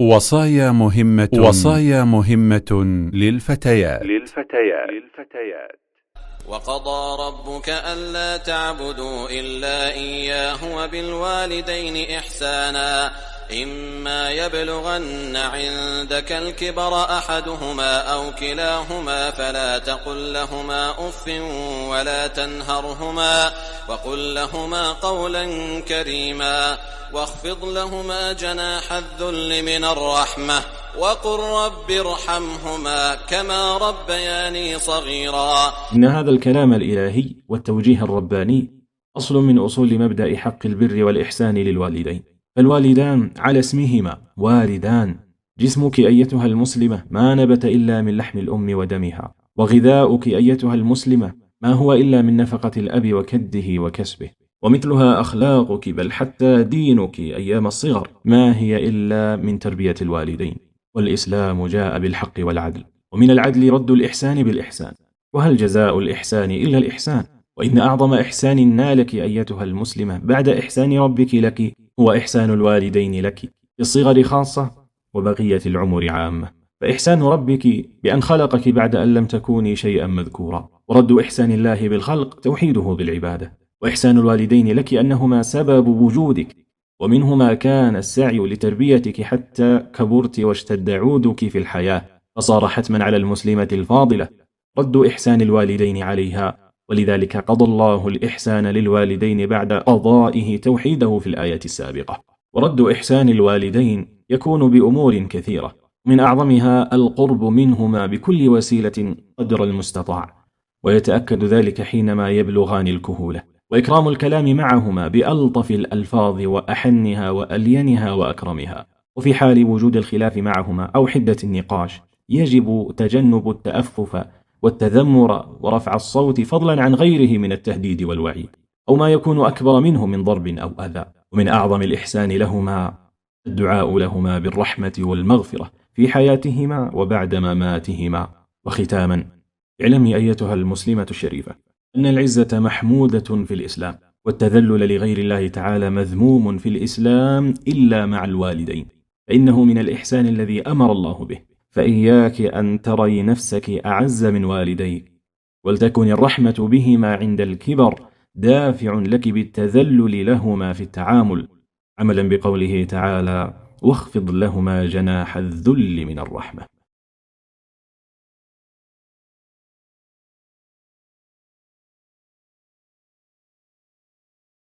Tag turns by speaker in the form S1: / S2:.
S1: وصايا مهمة للفتيات.
S2: وقضى ربك ألا تعبدوا إلا إياه وبالوالدين إحسانا إما يبلغن عندك الكبر أحدهما أو كلاهما فلا تقل لهما أف ولا تنهرهما وقل لهما قولا كريما واخفض لهما جناح الذل من الرحمة وقل رب ارحمهما كما ربياني صغيرا.
S3: إن هذا الكلام الإلهي والتوجيه الرباني أصل من أصول مبدأ حق البر والإحسان للوالدين. فالوالدان على اسمهما والدان. جسمك أيتها المسلمة ما نبت إلا من لحم الأم ودمها، وغذاؤك أيتها المسلمة ما هو إلا من نفقة الأب وكده وكسبه، ومثلها أخلاقك بل حتى دينك أيام الصغر ما هي إلا من تربية الوالدين. والإسلام جاء بالحق والعدل، ومن العدل رد الإحسان بالإحسان، وهل جزاء الإحسان إلا الإحسان؟ وإن أعظم إحسان نالك أيتها المسلمة بعد إحسان ربك لك هو إحسان الوالدين لك في الصغر خاصة وبقية العمر عامة. فإحسان ربك بأن خلقك بعد أن لم تكوني شيئا مذكورا، ورد إحسان الله بالخلق توحيده بالعبادة، وإحسان الوالدين لك أنهما سبب وجودك، ومنهما كان السعي لتربيتك حتى كبرت واشتد عودك في الحياة، فصار حتما على المسلمة الفاضلة رد إحسان الوالدين عليها. ولذلك قضى الله الإحسان للوالدين بعد قضائه توحيده في الآية السابقة. ورد إحسان الوالدين يكون بأمور كثيرة، من أعظمها القرب منهما بكل وسيلة قدر المستطاع، ويتأكد ذلك حينما يبلغان الكهولة، وإكرام الكلام معهما بألطف الألفاظ وأحنها وألينها وأكرمها. وفي حال وجود الخلاف معهما أو حدة النقاش يجب تجنب التأفف والتذمر ورفع الصوت، فضلا عن غيره من التهديد والوعيد أو ما يكون أكبر منه من ضرب أو أذى. ومن أعظم الإحسان لهما الدعاء لهما بالرحمة والمغفرة في حياتهما وبعد مماتهما. وختاما، اعلمي أيتها المسلمة الشريفة أن العزة محمودة في الإسلام، والتذلل لغير الله تعالى مذموم في الإسلام إلا مع الوالدين، فإنه من الإحسان الذي أمر الله به. فإياك أن تري نفسك أعز من والديك، ولتكن الرحمة بهما عند الكبر دافع لك بالتذلل لهما في التعامل، عملا بقوله تعالى: واخفض لهما جناح الذل من الرحمة.